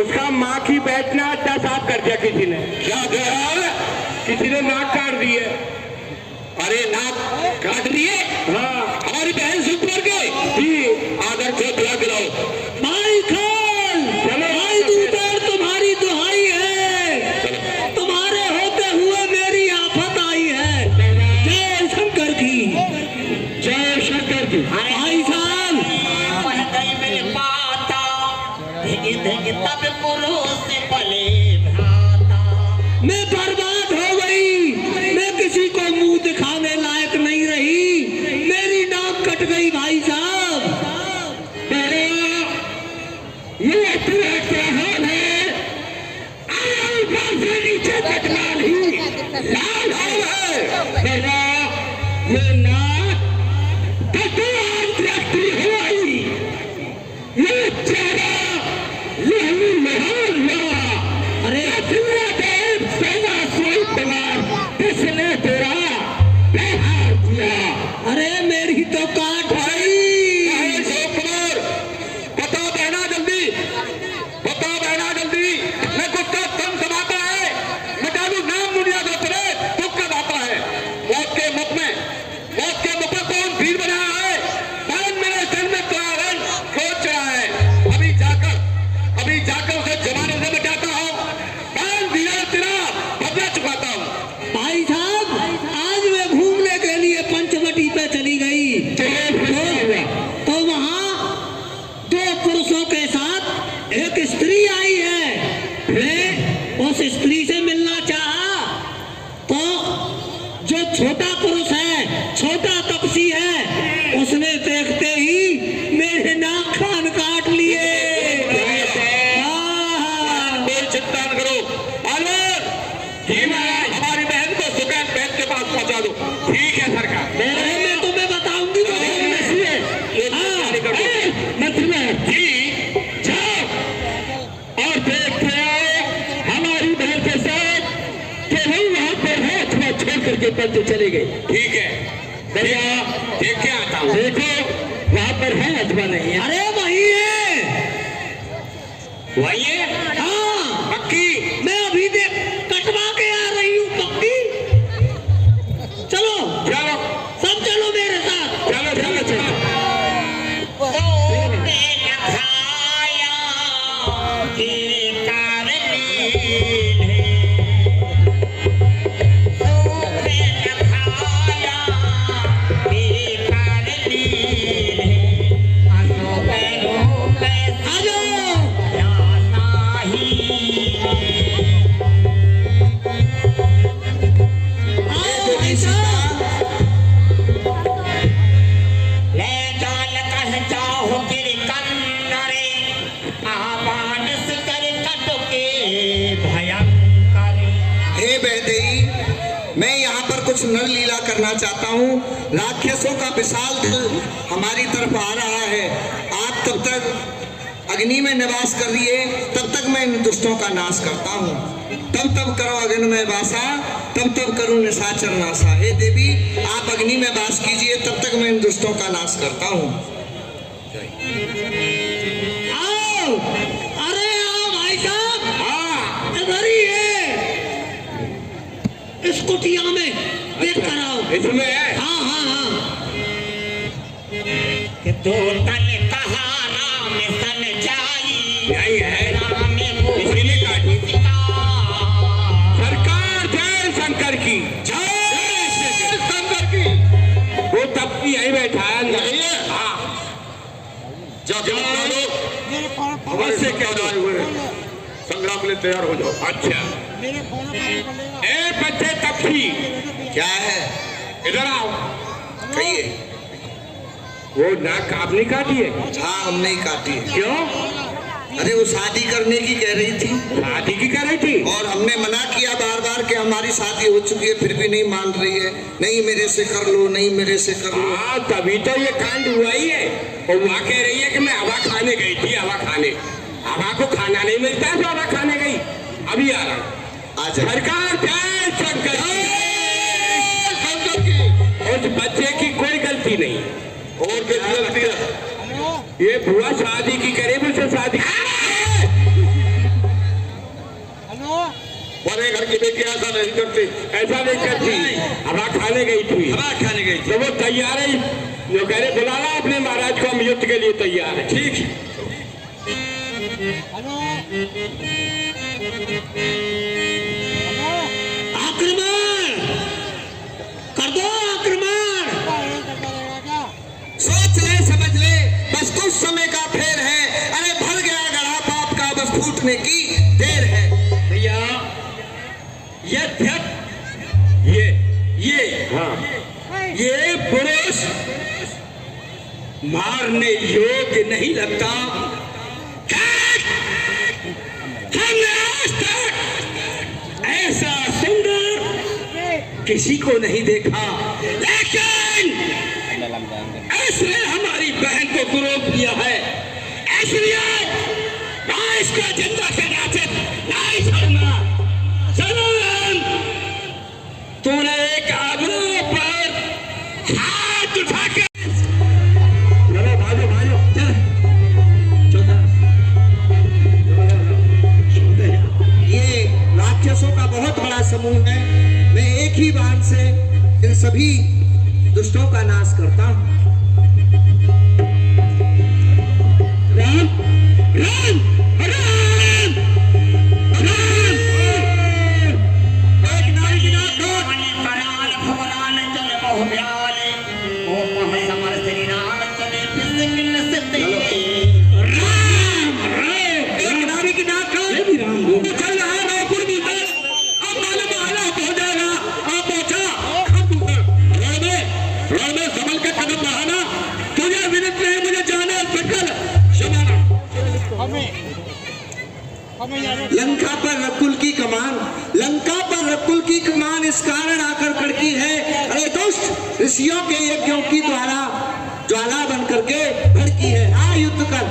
उसका माँ की बैठना अच्छा साफ कर दिया किसी ने। क्या दयाल, किसी ने नाक काट दिए। अरे नाक काट दिए? हाँ हमारी बहन से ऊपर गए जी। आदर से बुला गिराओ। भाई खान, भाई दूतर तुम्हारी दुहाई है, तुम्हारे होते हुए मेरी आफत आई है। जय शंकर की, जय शंकर की। भाई साहब तब पुरुष पले भ्राता। मैं बर्बाद हो गई, मैं किसी को मुंह दिखाने लायक नहीं रही, मेरी नाक कट गई भाई साहब। ये तेरा क्या हाल है? ऊपर से नीचे तक लाल ही लाल हाल है तेरा। ये नाक भगवान दृष्टि हुई, ये चेहरा लहू लहान हुआ। अरे देव सेना सोई तवार किसने तेरा व्यवहार किया? अरे मेरी तो काट गई। बता बहना जल्दी, बता बहना जल्दी। मैं कुत्ता तन समाता है, मैं डालू नाम मुनिया दोतरे तो कब आता है? मौत के मुख में कौन भीड़ बनाया है? बहन मेरे सिर में कारण सोच रहा है। अभी जाकर उसे जमाने से बचाता हूँ। बहन धीरे तेरा बदला चुकाता हूँ। भाई साहब आज मैं घूमने के लिए पंचवटी पे चली गई तो वहाँ दो पुरुषों के साथ एक स्त्री आई है। मैं उस स्त्री से मिलना चाहा तो जो छोटा पुरुष है, छोटा तपसी है, उसने देखते ही मेरे नाक कान काट लिए। कोई चिंता न करो अलवर, हमारी बहन को सुकैन बहन के पास पहुंचा दो। ठीक है सरकार। अरे मैं तुम्हें बताऊंगी तो जी जाओ और देखते आओ हमारी बहन के साथ कि हम वहाँ पर है अथवा छोड़ करके पंच चले गए। ठीक है भैया देख के आता हूँ। देखो वहाँ पर है अथवा नहीं है। अरे वही है। वही है हाँ पक्की? मैं अभी देख कटवा के आ रही हूँ पक्की। चलो चलो सब चलो मेरे साथ। चलो चलो चलो। सोने न खाया के कारणी है। सोने न खाया के कारणी है। आसो पैरो पैसा आ जाओ। नाही। आओ भाई साहब। ले जाल कह चाहो गिर कन्नरे आवान से कर कटके भयंकर। हे बहदेई, मैं यहाँ पर कुछ नर लीला करना चाहता हूँ। राक्षसों का विशाल दल हमारी तरफ आ रहा है। आप तब तक अग्नि में निवास कर रही है, तब तक मैं इन दुष्टों का नाश करता हूँ। तब करो अग्नि में वासा, तब करूँ निशाचर नाशा। हे देवी, आप अग्नि में वास कीजिए, तब तक मैं इन दुष्टों का नाश करता हूँ। आओ, अरे आओ भाई साहब। हाँ इधर ही है, इस कुटिया में देख कर आओ। इसमें है हाँ हाँ हाँ। कि दो तन कहा राम सन जाई। यही है राम इसीलिए काटी। सरकार जय शंकर की। जय शंकर की। वो तब की यही बैठा है अंदर। यही है? हाँ जाओ हमारे से क्या आए हुए हैं। संग्राम के लिए तैयार हो जाओ। अच्छा ए बच्चे तपसी क्या है? इधर आओ। कहिए। वो नाक आपने काटी है? हाँ, हमने ही काटी है। क्यों? अरे वो शादी करने की कह रही थी शादी की कर रही थी और हमने मना किया बार बार कि हमारी शादी हो चुकी है, फिर भी नहीं मान रही है। नहीं मेरे से कर लो, नहीं मेरे से कर लो। हाँ तभी तो ये कांड हुआ ही है। और वहाँ कह रही है कि मैं हवा खाने गई थी, हवा खाने। हवा को खाना नहीं मिलता है तो हवा खाने गई। अभी आ रहा हूँ। अच्छा सरकार जय शंकर की। उस बच्चे की कोई गलती नहीं। और किस गलती है? ये बुआ शादी की करे मुझसे शादी। कि ऐसा नहीं करते, ऐसा नहीं करती। हवा खाने गई थी, हवा खाने गई थी। तो वो तैयार है, जो कह रहे बुलाना अपने महाराज को, हम युद्ध के लिए तैयार है। ठीक है। आक्रमण कर दो, आक्रमण। सोच ले समझ ले, बस कुछ समय का फेर है। अरे भर गया गड़ा पाप का, बस फूटने की देर है। भैया ये हाँ, ये पुरुष मारने योग्य नहीं लगता। हमने आज तक ऐसा सुंदर किसी को नहीं देखा, लेकिन इसने हमारी बहन को क्रोध किया है, इसलिए मैं इसको जिंदा करना नहीं छोड़ना। चलो तूने एक आबरू पर हाथ उठा के चलो भाजो भाजो, ये राक्षसों का बहुत बड़ा समूह है। मैं एक ही बाण से इन सभी दुष्टों का नाश करता हूँ। राम राम राम राम। एक नारी की नाक काट। पराल फुलाल चल बहुब्याल ओ पह समर श्री राम चले पिसकिन सते राम राम। एक नारी की नाक काट। ये भी राम बोल। तो चल रहा है कुर्मी पर, अब मालूम आला हो जाएगा। आप पहुंचा हम दूसरा रण में संभल के कदम बढ़ाना। तुझे विनती है, मुझे जाना सकल क्षमाना। लंका पर रकुल की कमान, लंका पर रकुल की कमान इस कारण आकर खड़की है। अरे दुष्ट ऋषियों के यज्ञों की द्वारा ज्वाला बन करके भड़की है। आ युद्ध कर।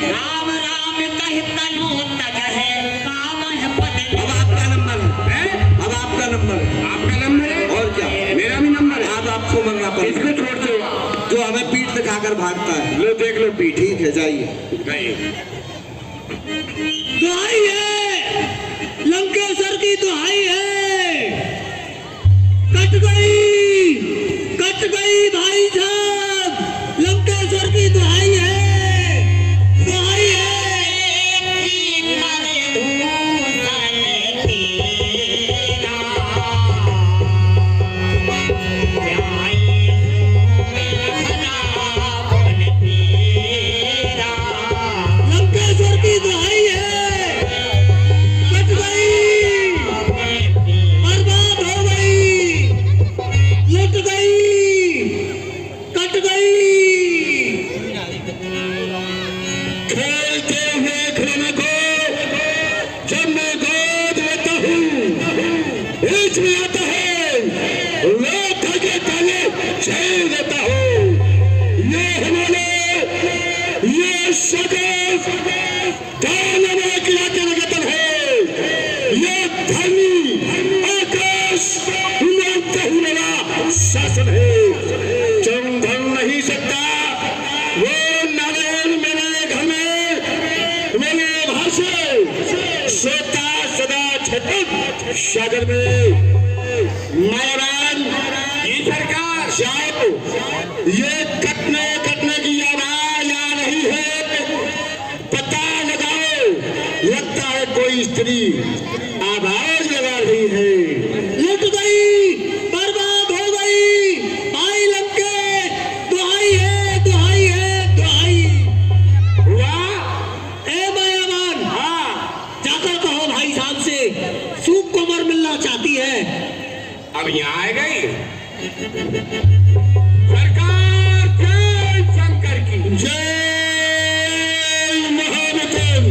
राम राम कहि तनु तक है काम है पद। अब आपका नंबर है, अब आपका नंबर है। आपका नंबर है और क्या, मेरा भी नंबर है। अब आपको मरना इसको पड़ेगा, छोड़ दो, जो हमें पीठ दिखाकर भागता है। लो देख लो पीठ। ठीक है, जाइए। नहीं, दुहाई है, लंकेश्वर की दुहाई है। कट गई भाई साहब, लंकेश्वर की दुहाई है, दुहाई है। लंकेश्वर की दुहाई है, कट गई, बर्बाद हो गई, लुट गई, कट गई। खेलते हुए घृण को जब मैं गोद लेता हूँ, बीच में आता है, लोग के तले छेड़ देता हूँ। ये हमारे ये सदैव दानव की आज्ञा है। ये धर्मी आकाश मानते हुए मेरा शासन है। तुम धन नहीं सकता। वो नारायण मेरे घर में मेरे भाषे सोता सदा छटक सागर में। महाराज ये सरकार जाओ, ये कटने की आवाज आ रही है, पता लगाओ। लगता है कोई स्त्री आवाज लगा रही है। लुट गई, बर्बाद हो गई, भाई लंकेश, दुहाई है, दुहाई है, दुहाई। हुआ ए मायावान, हाँ, जाकर कहो भाई साहब से, सूप कोमर मिलना चाहती है। अब यहाँ आ गई सरकार। जय शंकर की जय महाविक्रम,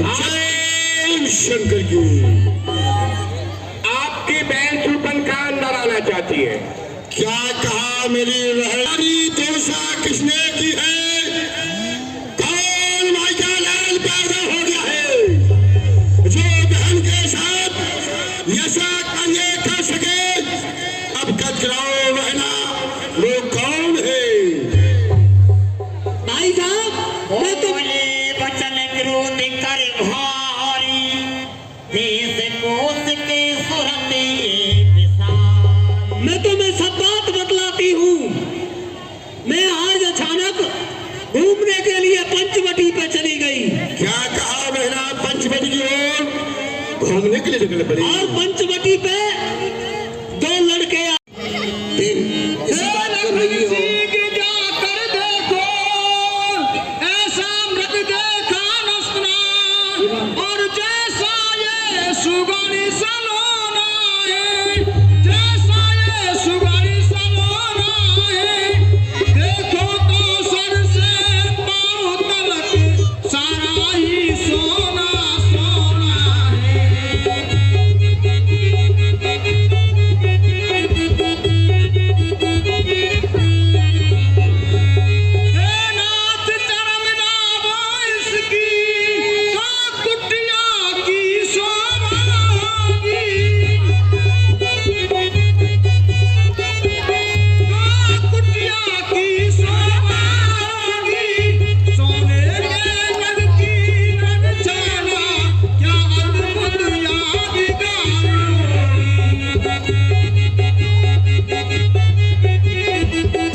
जय शंकर की। आपकी बहन सुपन का अंदर आना चाहती है। क्या कहा मेरी रहनी दिवसा किसने की है? कौन माई का लाल पैदा हो गया है जो बहन के साथ ऐसा कार्य कर सके? अब कचराओ बहना, वो कौन है? मैं तुम्हें सब बात बतलाती हूँ। मैं आज अचानक घूमने के लिए पंचवटी पे चली गई। क्या कहा बहना? पंचवटी की ओर घूमने के लिए निकल पड़ी। और पंचवटी पे दो लड़के इसी बात कर रही हो।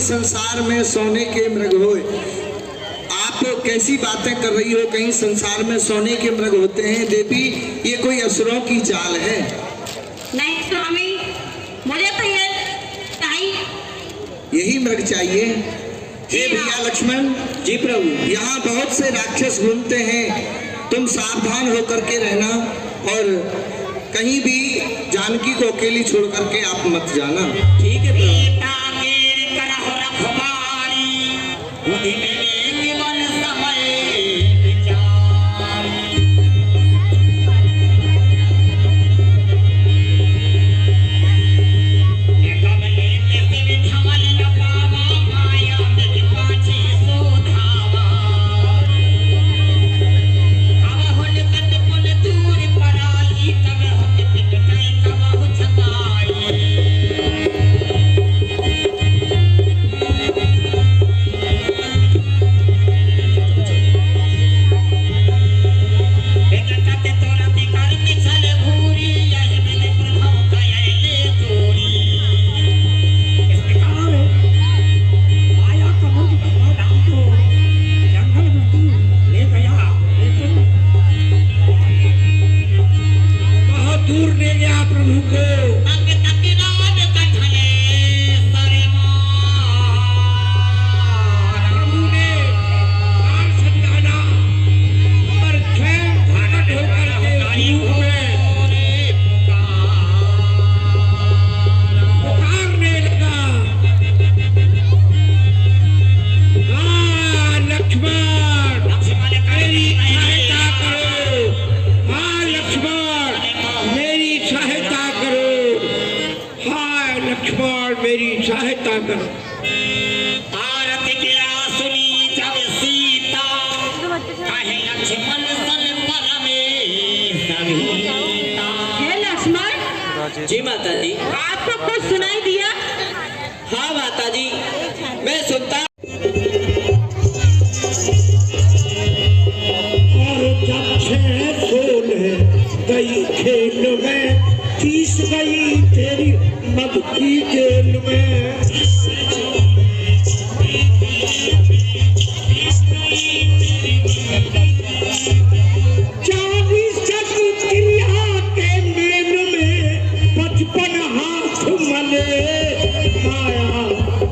संसार में सोने के मृग होए। आप कैसी बातें कर रही हो? कहीं संसार में सोने के मृग होते हैं देवी? ये कोई असुरों की चाल है? नहीं स्वामी, मुझे तो ये चाहिए। यही मृग चाहिए? हे भैया लक्ष्मण। जी प्रभु। यहाँ बहुत से राक्षस घूमते हैं, तुम सावधान होकर के रहना और कहीं भी जानकी को अकेली छोड़ करके आप मत जाना। ठीक है प्रभु। मेरी सहायता करो। आरती गिरा सुनी जब सीता कहे लक्ष्मण सन परमेश सविता। हे लक्ष्मण। जी माता जी। आपको कुछ सुनाई दिया? हाँ माता जी, मैं सुनता। और जब 6-16 गई खेल में, 30 गई तेरी मद की जेल में। 40 तक क्रिया के मेल में, 55 हाथ मले। माया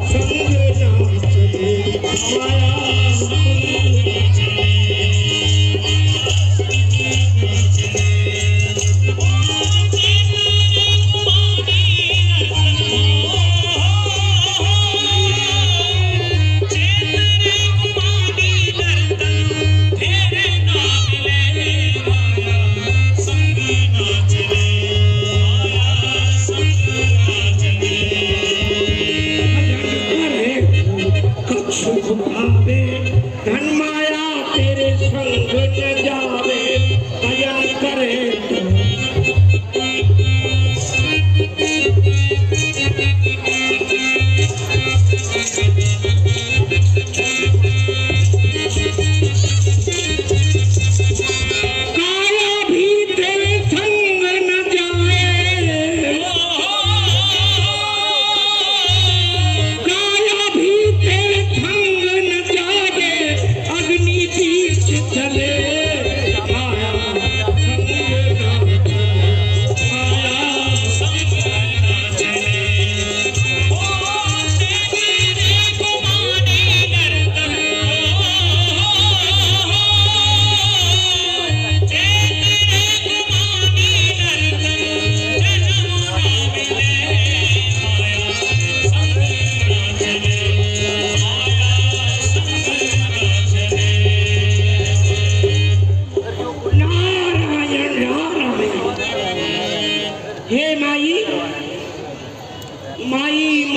संग ना चले, माया सुख भावे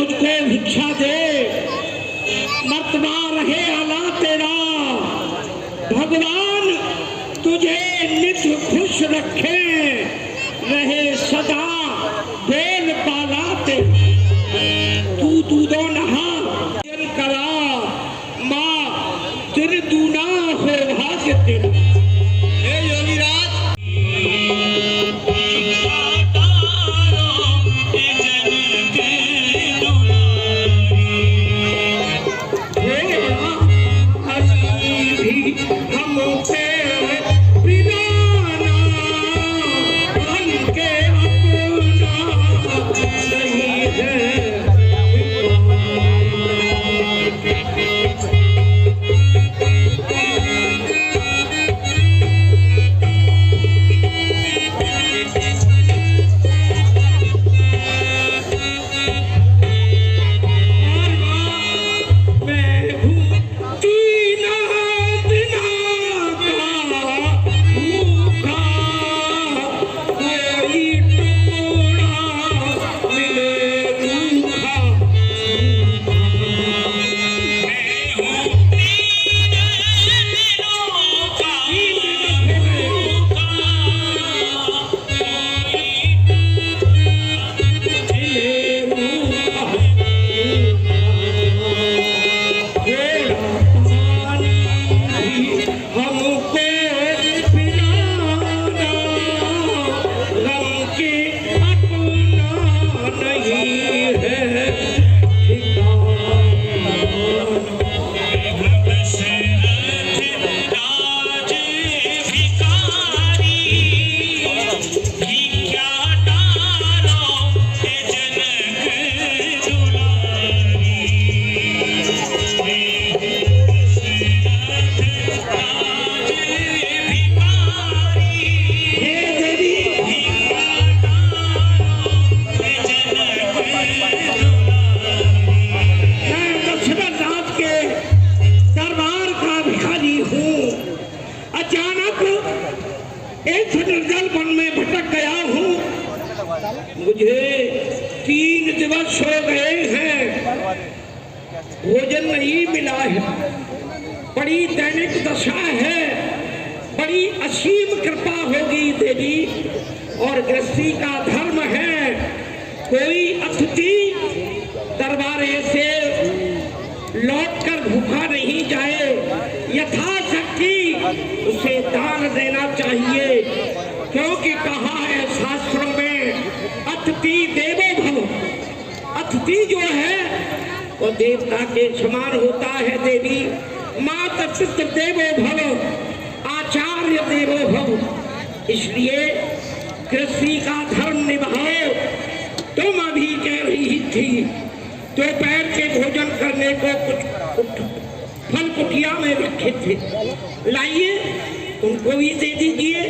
मुझको भिक्षा दे, मर्तबा रहे आला तेरा, भगवान तुझे नित्य खुश रखे, रहे सदा बेल पाला तेरा। तू दूधो नहा जल करा, माँ तेरे दूना हो भाग्य तेरा। हे योगीराज, मुझे 3 दिवस हो गए हैं, भोजन नहीं मिला है, बड़ी दैनिक दशा है, बड़ी असीम कृपा होगी देवी, और गृहस्थी का धर्म है, कोई अतिथि दरबारे से लौटकर भूखा नहीं जाए, यथाशक्ति उसे दान देना चाहिए, क्योंकि कहा है शास्त्रों में अतिथि देवो भव। अतिथि जो है वो देवता के समान होता है देवी। माता पितृ देवो भव, आचार्य देवो भव। इसलिए कृषि का धर्म निभाओ। तुम अभी कह रही थी दोपहर के भोजन करने को कुछ फल कुटिया में रखे थे, लाइए उनको भी दे दीजिए,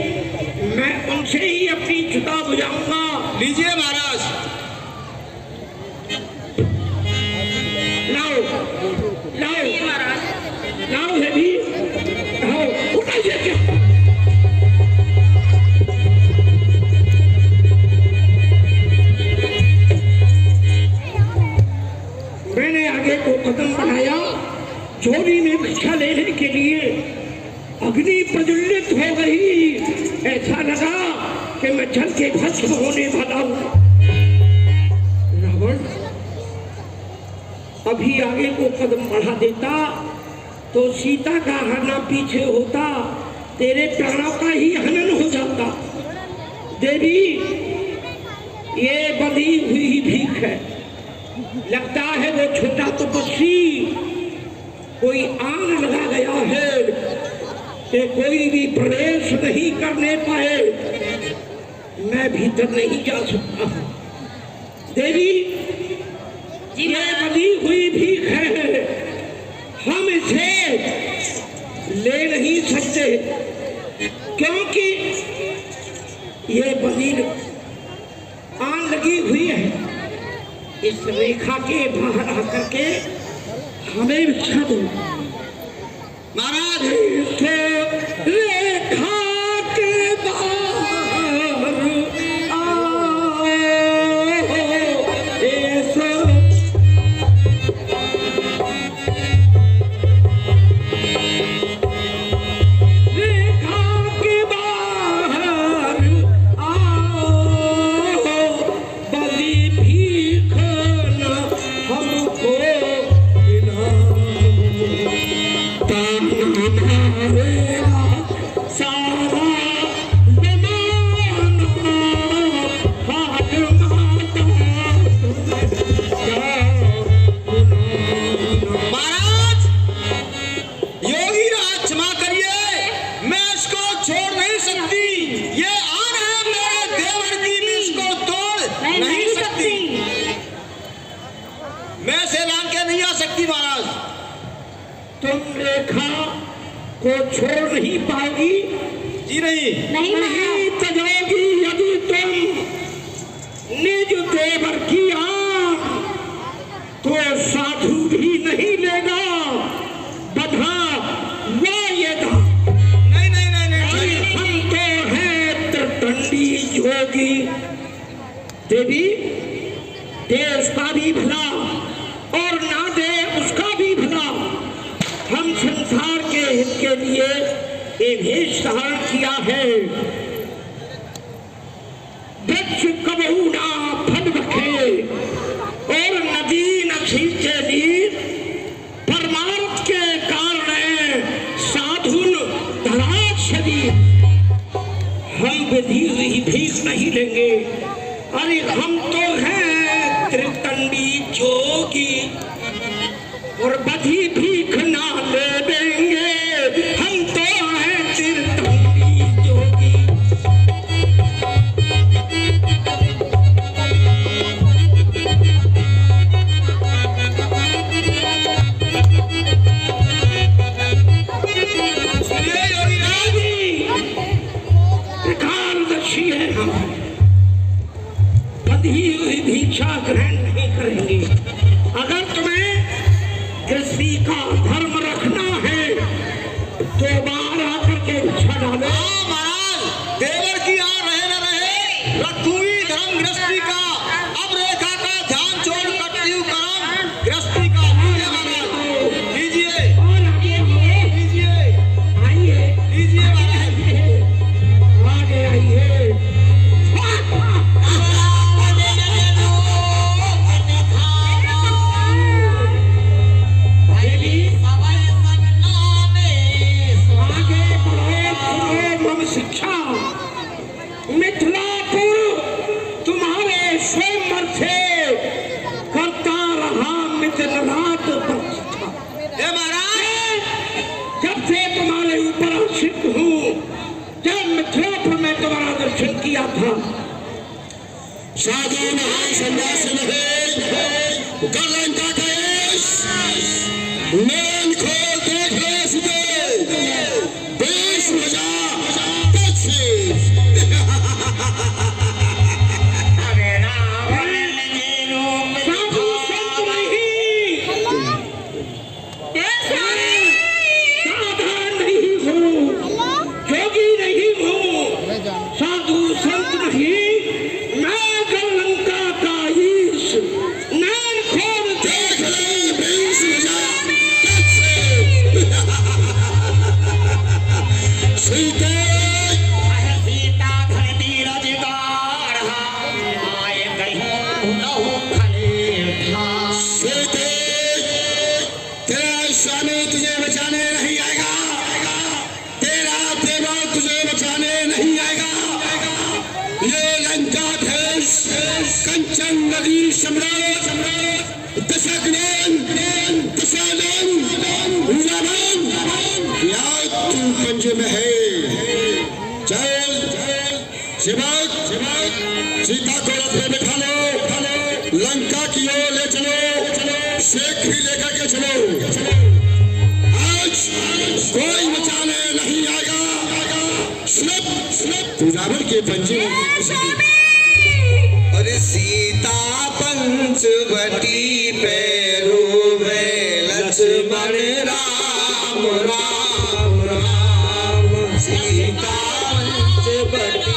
मैं उनसे ही अपनी चिता बुझाऊंगा। लीजिए महाराज। लाओ लाओ लाओ है भी, लाओ उठाइए क्या। मैंने आगे को कदम बढ़ाया, चोरी में भिक्षा लेने के लिए अग्नि प्रज्वलित हो गई, ऐसा लगा कि मैं जल के भस्म होने वाला हूं। रावण अभी आगे को कदम बढ़ा देता तो सीता का हनन पीछे होता, तेरे प्राणों का ही हनन हो जाता। देवी ये बंधी हुई भीख है, लगता है वो छोटा तपस्वी कोई आग लगा गया है कि कोई भी प्रवेश नहीं करने पाए, मैं भीतर नहीं जा सकता। देवी ये बंधी हुई भीख है, हम इसे ले नहीं सकते, क्योंकि ये बंधी आग लगी हुई है। इस रेखा के बाहर आकर के हमें भिक्षा दो महाराज। इस रेखा के बाहर आओ, इस मैं से लांग के नहीं आ सकती महाराज। तुम रेखा को छोड़ नहीं पाओगी? जी नहीं। नहीं नहीं महाराज। तजोगी यदि तुम निज देवर की आन, तो साधु भी नहीं लेगा बधा वायदा। नहीं नहीं नहीं नहीं, और हम तो हैं त्रिदंडी जोगी। देवी दे उसका भी भला और ना दे उसका भी भला। हम संसार के हित के लिए ये भेष धारण किया है। वृक्ष कबहू ना फल रखे और नदी न खींचे नीर, परमार्थ के कारण साधुन धरा शरीर। हम विधि हुई भीख नहीं लेंगे। अरे हम तो हैं त्रिदंडी जोगी और बधी भीख ना ले देंगे। हम तो हैं त्रिदंडी जोगी। प्रकारदर्शी है हम, बधी हुई भिक्षा ग्रहण नहीं करेंगे। अगर तुम्हें गृहस्थी का धर्म रखना है तो बाहर आकर के भिक्षा डालो। हाँ महाराज, देवर की यहाँ रहे न रहे, रखूंगी धर्म गृहस्थी का। अब रेखा का ध्यान छोड़ करती हूँ कर्म गृहस्थी का। लीजिए महाराज, लीजिए और आगे आइए, लीजिए आइए, लीजिए महाराज। आगे आइए। आगे बढ़ो, सुनो मम शिक्षा। मिथिलापुर तुम्हारे स्वयंवर से करता रहा मिथिलात प्रतिष्ठा। ए महाराज, जब से तुम्हारे ऊपर आश्रित हूँ, जब मिथिलापुर में तुम्हारा दर्शन किया था, साधु महान सन्यासी रहे गलन का केश नैन खोल देख ले सीधे बेश मजा साधु संत नहीं, साधन नहीं हूँ, जोगी नहीं हूँ, साधु संत नहीं, मैं गलंका का ईश, नैन खोल देख ले बेश मजा सीते सीता घर धीरज गाढ़ा आए कहीं नहु खले था। सीते तेरा स्वामी तुझे बचाने नहीं आएगा, तेरा देवा तुझे बचाने नहीं आएगा। ये लंका देश कंचन नदी सम्राट दशग्न दशानन रावण या तू पंज में है। चल सेवक सीता को रथ में बिठा लो, लंका की ओर ले चलो, शेख भी लेकर के चलो। आज कोई बचाने नहीं आएगा। सुनब तू रावण के पंजे में अरे सीता पंचवटी पैरों में लक्ष्मण राम राम राम। सीता पंचवटी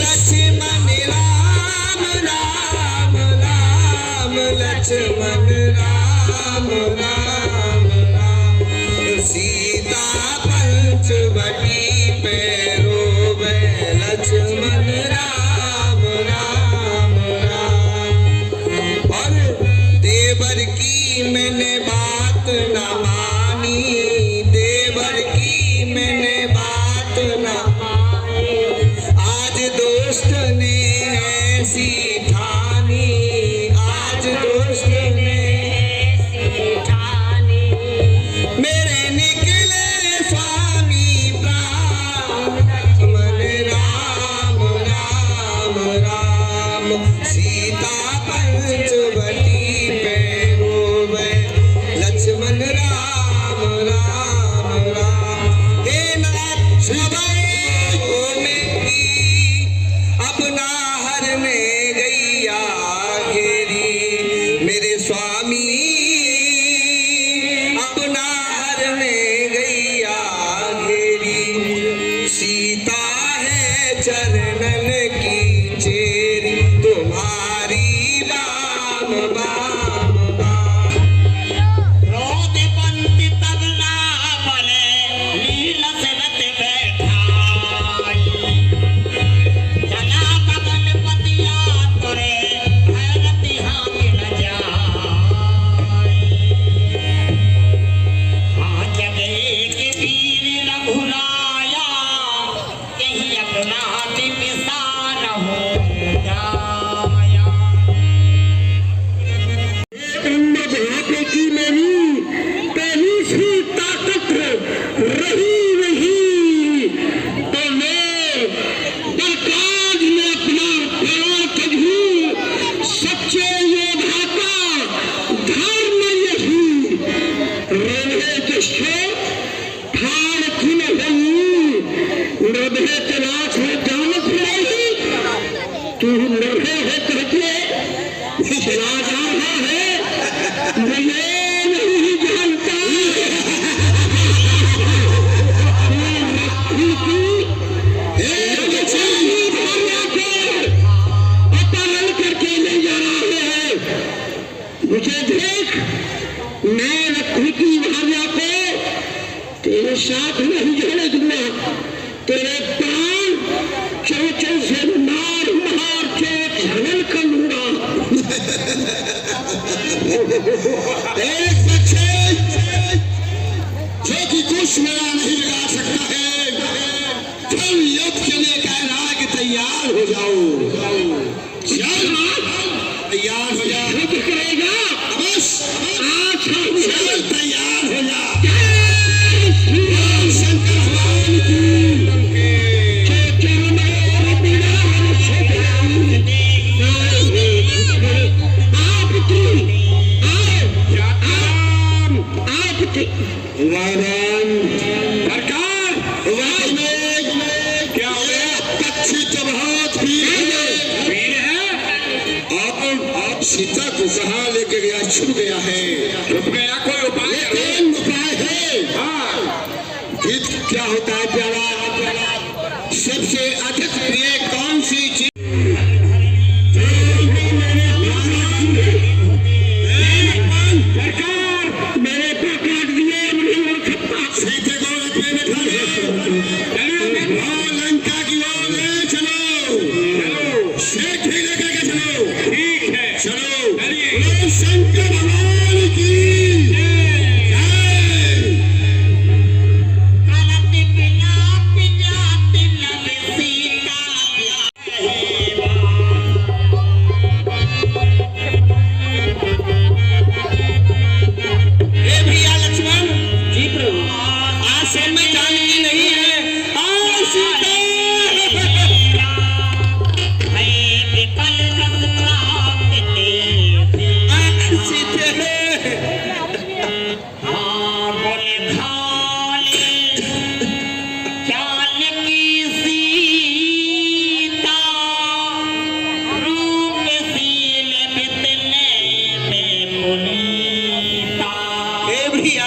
लक्ष्मण राम राम राम लक्ष्मण राम राम राम। सीता पंचवटी पैरों में लक्ष्मण राम राम राम। और देवर की मैंने बात न मानी, देवर की मैंने बात न मानी। आज दोस्त ने ऐसी ठानी, आज दोस्त ने ऐसी ठानी। मेरे निकले स्वामी प्राण लक्ष्मण राम चरणन की चेरी तुम्हारी बाम बाम बाम। रोद पंथी तबला बने लीला से रत बैठाई चला बदन पतिया तुरे भैरती हाथ न जाए हाँ जगे के वीर न भुलाया कहीं अपना पिसा न हो जाया। उम्र बुढ़ापे की मेरी पहली सी ताकत रही नहीं तो मैं बलकाज में अपना प्राण कभी सच्चे योद्धा का धर्म यही रहे किसको ठान खुल होई रहे तलाश में जानत नहीं तू रहे है करके चला जा रहा है मुझे नहीं जानता अपहरण करके ले जा रहे हैं मुझे देख मैं लखनी की भार्या को तेरे साथ नहीं जाने दूंगा तेरे प्राण चौचल से मार मार के हनन कर लूंगा। एक बच्चे जो कि कुछ मेरा नहीं लगा सकता है तुम युद्ध के लिए कह रहा है कि तैयार हो जाओ चल तैयार हो जा युद्ध करेगा बस आज चल तैयार हो जा शंकर भगवान की सरकार क्या हो गया पक्षी तो बहुत वीर है आप सीता को कहाँ लेके गया छुप गया है छुप गया कोई उपाय कौन उपाय है हाँ गीत क्या होता है प्यारा सबसे अधिक प्रिय कौन सी चीज मेरे पे काट दिए सीते को अपने में ढल लंका की ओर ले चलो शेख भी लेकर के चलो ठीक है चलो बोलो शंकर भगवान की जय। कलती पिला पिला तिला सीता ए भैया लक्ष्मण जी प्रभु आज से मैं जानती नहीं है आज सीता है विकल रस प्राप्त सीते हाँ बोले खाले चाल की सीता रूप सील बितने में पुनीता ए भैया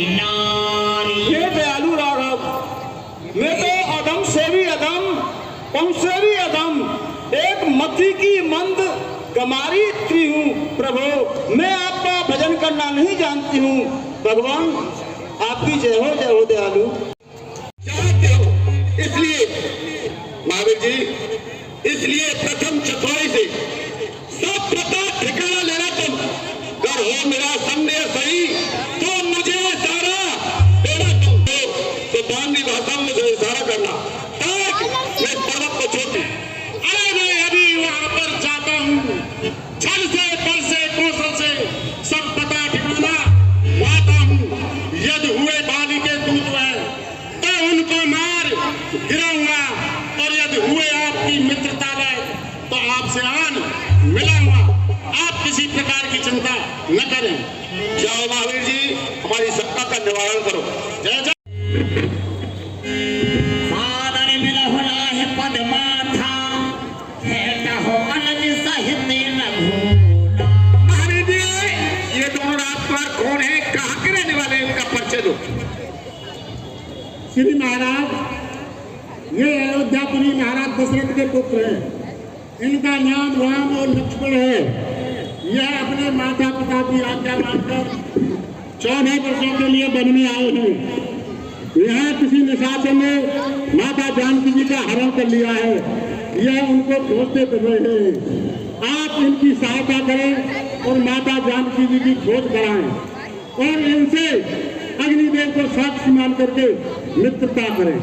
ये दयालु राघव मैं तो अदम से भी अदम तुमसे भी अदम एक मती की मंद गमारी स्त्री हूँ प्रभु मैं आपका भजन करना नहीं जानती हूँ भगवान आपकी जय हो दयालु इसलिए महावीर जी इसलिए प्रथम चतुराई से सब पता ठिकाना लेना तुम कर हो मेरा संदेह सही तो मुझे सारा तेरा तुम हो तो दानी भाषा में मुझे इशारा करना ताकि मैं पर्वत को छोड़ दूं। अरे मैं अभी वहां पर जाता हूँ छल से बल से कौशल से सब पता ठिकाना लाता हूँ यदि हुए बाली के दूत है तो उनको मार गिराऊंगा और यदि हुए आपकी मित्रता है तो आपसे का निवारण करो। जय जय। सादर मिलहुला है पद माथा हेट हो अलग साहित्य लघुला। महाराज जी, ये दोनों राजकुमार कौन है, कहाँ के रहने वाले हैं, इनका परिचय दो। श्री महाराज, ये अयोध्यापुरी महाराज दशरथ के पुत्र हैं। इनका नाम राम और लक्ष्मण है। यह अपने माता पिता की आज्ञा मानकर 14 वर्षों के लिए वन में आए हैं। यहाँ किसी निशाचर ने माता जानकी जी का हरण कर लिया है। यह उनको खोजते कर रहे हैं। आप इनकी सहायता करें और माता जानकी जी की खोज कराएं और इनसे अग्निदेव को साक्षी मान करके मित्रता करें।